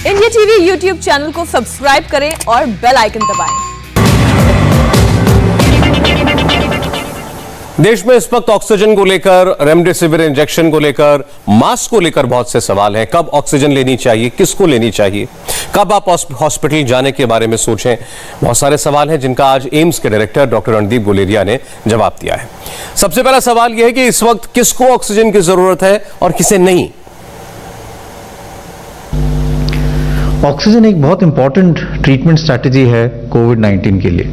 India TV YouTube channel को subscribe करें और बेल आइकन दबाएं। देश में इस वक्त ऑक्सीजन को लेकर, रेमडेसिविर इंजेक्शन को लेकर, मास्क को लेकर बहुत से सवाल हैं। कब ऑक्सीजन लेनी चाहिए, किसको लेनी चाहिए, कब आप हॉस्पिटल जाने के बारे में सोचें, बहुत सारे सवाल हैं जिनका आज एम्स के डायरेक्टर डॉक्टर रणदीप गुलेरिया ने जवाब दिया है। सबसे पहला सवाल यह है कि इस वक्त किसको ऑक्सीजन की जरूरत है और किसे नहीं। ऑक्सीजन एक बहुत इंपॉर्टेंट ट्रीटमेंट स्ट्रैटेजी है कोविड-19 के लिए,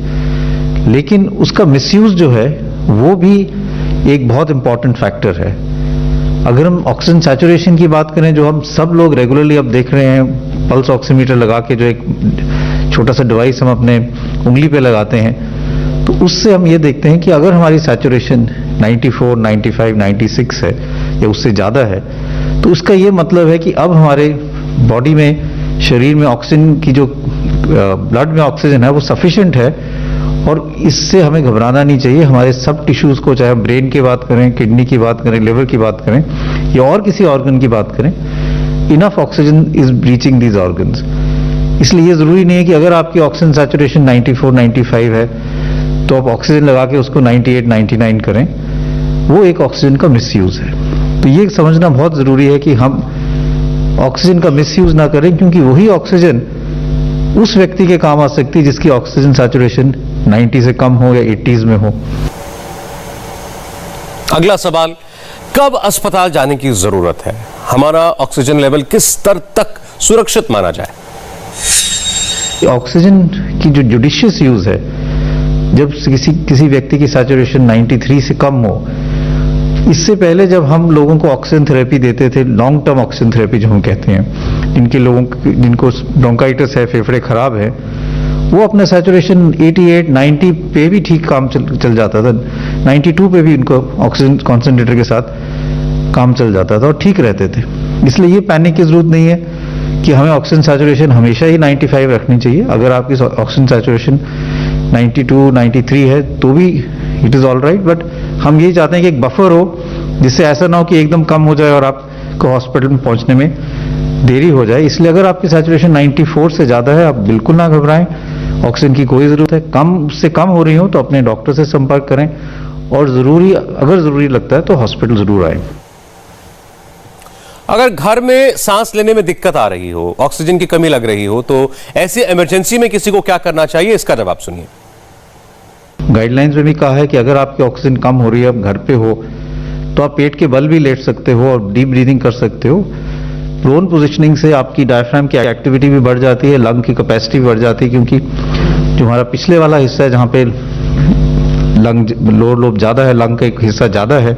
लेकिन उसका मिसयूज जो है वो भी एक बहुत इंपॉर्टेंट फैक्टर है। अगर हम ऑक्सीजन सैचुरेशन की बात करें, जो हम सब लोग रेगुलरली अब देख रहे हैं, पल्स ऑक्सीमीटर लगा के जो एक छोटा सा डिवाइस हम अपने उंगली पे लगाते हैं, तो उससे हम ये देखते हैं कि अगर हमारी सैचुरेशन 94, 95, 96 है या उससे ज़्यादा है, तो उसका ये मतलब है कि अब हमारे बॉडी में, शरीर में ऑक्सीजन की जो ब्लड में ऑक्सीजन है वो सफिशिएंट है और इससे हमें घबराना नहीं चाहिए। हमारे सब टिश्यूज को, चाहे हम ब्रेन की बात करें, किडनी की बात करें, लिवर की बात करें या और किसी ऑर्गन की बात करें, enough oxygen is reaching these organs. इसलिए ये जरूरी नहीं है कि अगर आपकी ऑक्सीजन सैचुरेशन 94, 95 है तो आप ऑक्सीजन लगा के उसको 98, 99 करें, वो एक ऑक्सीजन का मिसयूज है। तो ये समझना बहुत जरूरी है कि हम ऑक्सीजन का मिसयूज ना करें, क्योंकि वही ऑक्सीजन उस व्यक्ति के काम आ सकती है जिसकी ऑक्सीजन सैचुरेशन 90 से कम हो या 80s में हो। अगला सवाल, कब अस्पताल जाने की जरूरत है? हमारा ऑक्सीजन लेवल किस स्तर तक सुरक्षित माना जाए? ऑक्सीजन की जो जुडिशियस यूज है, जब किसी व्यक्ति की सैचुरेशन 93 से कम हो, इससे पहले जब हम लोगों को ऑक्सीजन थेरेपी देते थे, लॉन्ग टर्म ऑक्सीजन थेरेपी जो हम कहते हैं, जिनको ब्रोंकाइटिस है, फेफड़े खराब है, वो अपने सैचुरेशन 88, 90 पे भी ठीक काम चल जाता था, 92 पे भी इनको ऑक्सीजन कॉन्सेंट्रेटर के साथ काम चल जाता था और ठीक रहते थे। इसलिए ये पैनिक की जरूरत नहीं है कि हमें ऑक्सीजन सैचुरेशन हमेशा ही 95 रखनी चाहिए। अगर आपकी ऑक्सीजन सैचुरेशन 92, 93 है तो भी it is all right, but हम ये चाहते हैं कि एक बफर हो, जिससे ऐसा ना हो कि एकदम कम हो जाए और आपको हॉस्पिटल में पहुंचने में देरी हो जाए। इसलिए अगर आपकी सैचुरेशन 94 से ज़्यादा है, आप बिल्कुल ना घबराएं, ऑक्सीजन की कोई ज़रूरत है। कम से कम हो रही हो तो अपने डॉक्टर से संपर्क करें और अगर ज़रूरी लगता है तो हॉस्पिटल ज़रूर आएं। अगर घर में सांस लेने में दिक्कत आ रही हो, ऑक्सीजन की कमी लग रही हो, तो ऐसी इमरजेंसी में किसी को क्या करना चाहिए, इसका जवाब सुनिए। गाइडलाइंस में भी कहा है कि अगर आपकी ऑक्सीजन कम हो रही है, आप घर पे हो, तो आप पेट के बल भी लेट सकते हो और डीप ब्रीदिंग कर सकते हो। प्रोन पोजिशनिंग से आपकी डायफ्राम की एक्टिविटी भी बढ़ जाती है, लंग की कैपेसिटी भी बढ़ जाती है, क्योंकि जो हमारा पिछले वाला हिस्सा है जहाँ पे लंग लोअर लोब ज़्यादा है, लंग का एक हिस्सा ज़्यादा है,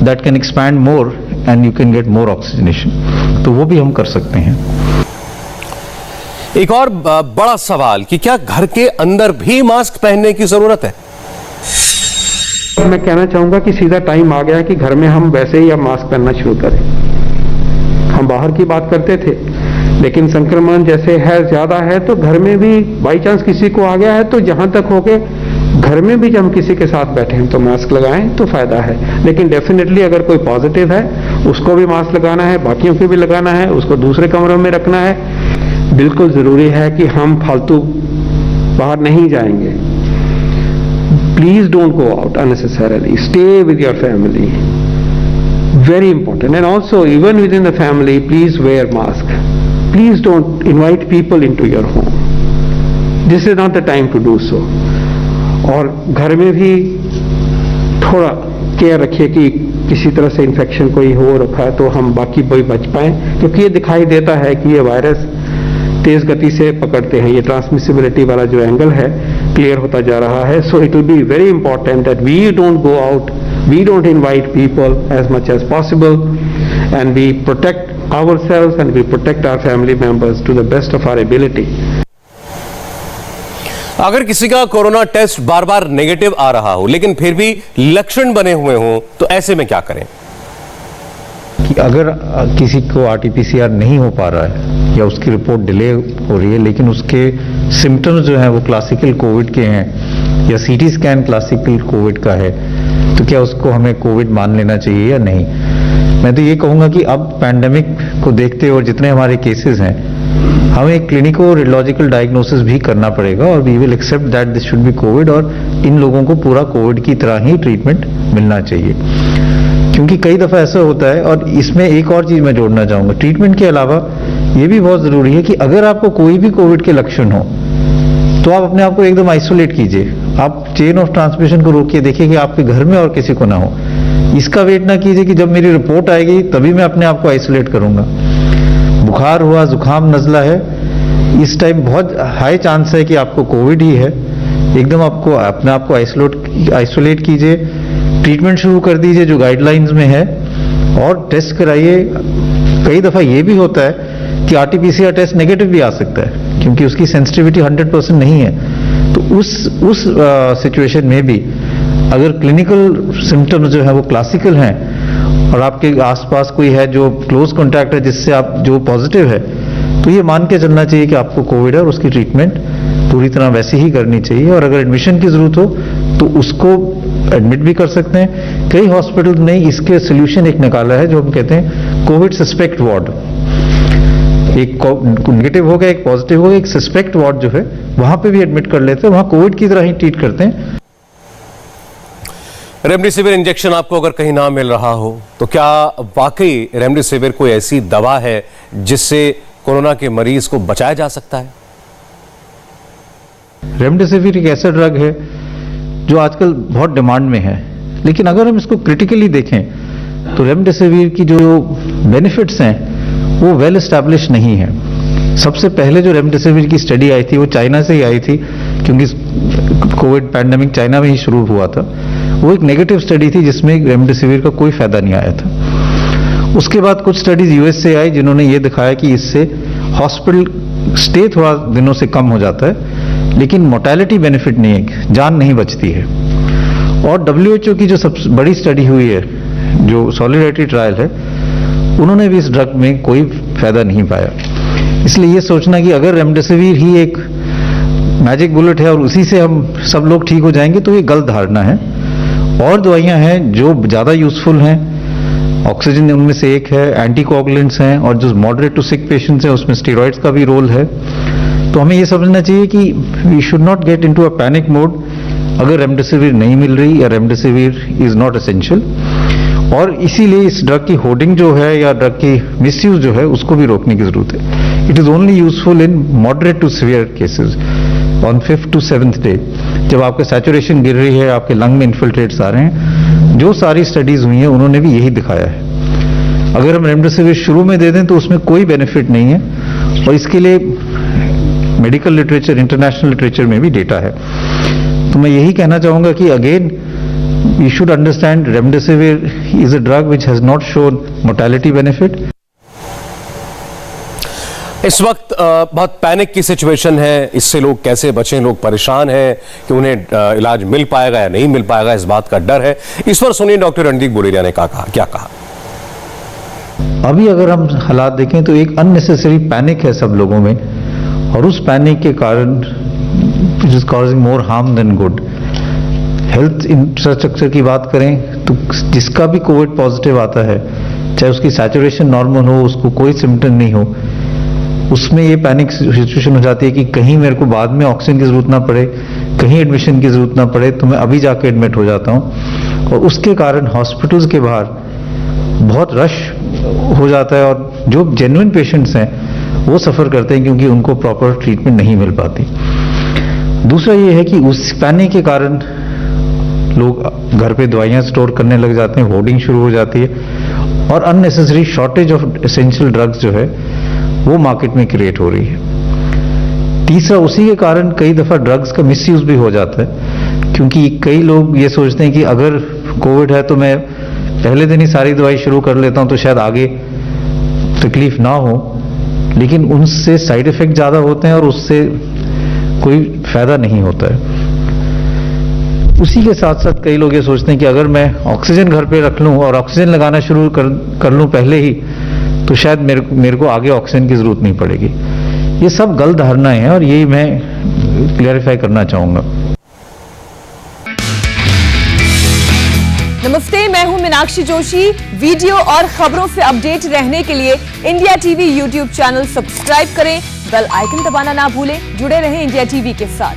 that can expand more and you can get more oxygenation, तो वो भी हम कर सकते हैं। एक और बड़ा सवाल कि क्या घर के अंदर भी मास्क पहनने की जरूरत है? मैं कहना चाहूंगा कि सीधा टाइम आ गया है कि घर में हम वैसे ही अब मास्क पहनना शुरू करें। हम बाहर की बात करते थे, लेकिन संक्रमण जैसे है, ज्यादा है, तो घर में भी बाई चांस किसी को आ गया है तो जहां तक हो गए घर में भी जब हम किसी के साथ बैठे हैं तो मास्क लगाएं तो फायदा है। लेकिन डेफिनेटली अगर कोई पॉजिटिव है उसको भी मास्क लगाना है, बाकियों को भी लगाना है, उसको दूसरे कमरों में रखना है। बिल्कुल जरूरी है कि हम फालतू बाहर नहीं जाएंगे। Please don't go out unnecessarily, stay with your family, very important. And also even within the family, please wear mask. Please don't invite people into your home. This is not the time to do so. और घर में भी थोड़ा care रखिए कि किसी तरह से इन्फेक्शन कोई हो रखा है तो हम बाकी भी बच पाएं, क्योंकि ये दिखाई देता है कि ये वायरस तेज गति से पकड़ते हैं। ये ट्रांसमिसिबिलिटी वाला जो एंगल है क्लियर होता जा रहा है। So it will be very important that we don't go out, we don't invite people as much as possible, and we protect ourselves and we protect our family members to the best of our ability. अगर किसी का corona test बार बार negative आ रहा हो लेकिन फिर भी लक्षण बने हुए हों, तो ऐसे में क्या करें? कि अगर किसी को RT-PCR नहीं हो पा रहा है या उसकी रिपोर्ट डिले हो रही है, लेकिन उसके सिम्टम्स जो हैं वो क्लासिकल कोविड के हैं या CT स्कैन क्लासिकल कोविड का है, तो क्या उसको हमें कोविड मान लेना चाहिए या नहीं? मैं तो ये कहूँगा कि अब पैंडेमिक को देखते हुए और जितने हमारे केसेस हैं हमें एक क्लिनिको रेडियोलॉजिकल डायग्नोसिस भी करना पड़ेगा और we will accept that this should be Covid, और इन लोगों को पूरा कोविड की तरह ही ट्रीटमेंट मिलना चाहिए। क्योंकि कई दफ़ा ऐसा होता है, और इसमें एक और चीज़ मैं जोड़ना चाहूँगा, ट्रीटमेंट के अलावा ये भी बहुत ज़रूरी है कि अगर आपको कोई भी कोविड के लक्षण हो तो आप अपने आप को एकदम आइसोलेट कीजिए। आप चेन ऑफ ट्रांसमिशन को रोकिए, देखिए कि आपके घर में और किसी को ना हो। इसका वेट ना कीजिए कि जब मेरी रिपोर्ट आएगी तभी मैं अपने आप को आइसोलेट करूंगा। बुखार हुआ, जुकाम, नज़ला है, इस टाइम बहुत हाई चांस है कि आपको कोविड ही है। एकदम आपको अपने आप को आइसोलेट कीजिए, ट्रीटमेंट शुरू कर दीजिए जो गाइडलाइंस में है, और टेस्ट कराइए। कई दफ़ा ये भी होता है कि RT-PCR टेस्ट नेगेटिव भी आ सकता है क्योंकि उसकी सेंसिटिविटी 100% नहीं है। तो उस सिचुएशन में भी अगर क्लिनिकल सिम्टम्स जो है वो क्लासिकल हैं और आपके आसपास कोई है जो क्लोज कॉन्टैक्ट है जिससे आप जो पॉजिटिव है, तो ये मान के चलना चाहिए कि आपको कोविड है और उसकी ट्रीटमेंट पूरी तरह वैसे ही करनी चाहिए। और अगर एडमिशन की जरूरत हो तो उसको एडमिट भी कर सकते हैं। कई हॉस्पिटल ने इसके सोल्यूशन एक निकाला है जो हम कहते हैं कोविड सस्पेक्ट वार्ड। एक नेगेटिव हो गया, एक पॉजिटिव हो गया, एक सस्पेक्ट वार्ड जो है वहां पे भी एडमिट कर लेते हैं, वहां कोविड की तरह ही ट्रीट करते हैं। रेमडेसिविर इंजेक्शन आपको अगर कहीं ना मिल रहा हो तो क्या वाकई रेमडेसिविर कोई ऐसी दवा है जिससे कोरोना के मरीज को बचाया जा सकता है? रेमडेसिविर एक ऐसा ड्रग है जो आजकल बहुत डिमांड में है, लेकिन अगर हम इसको क्रिटिकली देखें तो रेमडेसिविर की जो बेनिफिट्स हैं वो वेल एस्टैब्लिश नहीं है। सबसे पहले जो रेमडेसिविर की स्टडी आई थी वो चाइना से ही आई थी, क्योंकि कोविड पैंडेमिक चाइना में ही शुरू हुआ था। वो एक नेगेटिव स्टडी थी जिसमें रेमडेसिविर का कोई फायदा नहीं आया था। उसके बाद कुछ स्टडीज यूएस से आई जिन्होंने ये दिखाया कि इससे हॉस्पिटल स्टे थोड़ा दिनों से कम हो जाता है, लेकिन मोर्टेलिटी बेनिफिट नहीं है, जान नहीं बचती है। और WHO की जो सबसे बड़ी स्टडी हुई है, जो सॉलिडारिटी ट्रायल है, उन्होंने भी इस ड्रग में कोई फायदा नहीं पाया। इसलिए ये सोचना कि अगर रेमडेसिविर ही एक मैजिक बुलेट है और उसी से हम सब लोग ठीक हो जाएंगे, तो ये गलत धारणा है। और दवाइयां हैं जो ज़्यादा यूजफुल हैं, ऑक्सीजन उनमें से एक है, एंटीकोगुलेंट्स हैं, और जो मॉडरेट टू सिक पेशेंट्स हैं उसमें स्टेरॉइड्स का भी रोल है। तो हमें ये समझना चाहिए कि we should not get into a panic mode अगर रेमडेसिविर नहीं मिल रही या रेमडेसिविर इज नॉट एसेंशियल। और इसीलिए इस ड्रग की होर्डिंग जो है या ड्रग की मिसयूज जो है उसको भी रोकने की जरूरत है। It is only useful in moderate to severe cases on 5th to 7th day, जब आपका सैचुरेशन गिर रही है, आपके लंग में इन्फिल्ट्रेट्स आ रहे हैं। जो सारी स्टडीज हुई हैं उन्होंने भी यही दिखाया है। अगर हम रेमडेसिविर शुरू में दे दें तो उसमें कोई बेनिफिट नहीं है, और इसके लिए मेडिकल लिटरेचर, इंटरनेशनल लिटरेचर में भी डेटा है। तो मैं यही कहना चाहूंगा कि again we should understand remdesivir is a drug which has not shown mortality benefit. इस वक्त बहुत पैनिक की सिचुएशन है, इससे लोग कैसे बचें? लोग परेशान हैं कि उन्हें इलाज मिल पाएगा या नहीं मिल पाएगा, इस बात का डर है। इस पर सुनिए डॉक्टर रणदीप गुलेरिया ने क्या कहा। अभी अगर हम हालात देखें तो एक अननेसेसरी पैनिक है सब लोगों में, और उस पैनिक के कारण it is causing more harm then good. Health infrastructure की बात करें तो जिसका भी कोविड पॉजिटिव आता है, चाहे उसकी सैचुरेशन नॉर्मल हो, उसको कोई सिम्टम नहीं हो, उसमें ये पैनिक सिचुएशन हो जाती है कि कहीं मेरे को बाद में ऑक्सीजन की जरूरत ना पड़े, कहीं एडमिशन की जरूरत ना पड़े, तो मैं अभी जाके एडमिट हो जाता हूँ। और उसके कारण हॉस्पिटल्स के बाहर बहुत रश हो जाता है, और जो जेन्युइन पेशेंट्स हैं वो सफ़र करते हैं क्योंकि उनको प्रॉपर ट्रीटमेंट नहीं मिल पाती। दूसरा ये है कि उस पैनिक के कारण लोग घर पे दवाइयाँ स्टोर करने लग जाते हैं, होर्डिंग शुरू हो जाती है, और unnecessary shortage of essential drugs जो है वो मार्केट में क्रिएट हो रही है। तीसरा, उसी के कारण कई दफ़ा ड्रग्स का मिसयूज भी हो जाता है, क्योंकि कई लोग ये सोचते हैं कि अगर कोविड है तो मैं पहले दिन ही सारी दवाई शुरू कर लेता हूं तो शायद आगे तकलीफ ना हो, लेकिन उनसे साइड इफेक्ट ज़्यादा होते हैं और उससे कोई फायदा नहीं होता है। उसी के साथ साथ कई लोग ये सोचते हैं कि अगर मैं ऑक्सीजन घर पे रख लूं और ऑक्सीजन लगाना शुरू कर लूं पहले ही, तो शायद मेरे को आगे ऑक्सीजन की जरूरत नहीं पड़ेगी। ये सब गलत धारणाएं हैं और यही मैं क्लियरिफाई करना चाहूंगा। नमस्ते, मैं हूं मीनाक्षी जोशी। वीडियो और खबरों से अपडेट रहने के लिए India TV YouTube channel subscribe करें, बेल आइकन दबाना ना भूलें। जुड़े रहें इंडिया टीवी के साथ।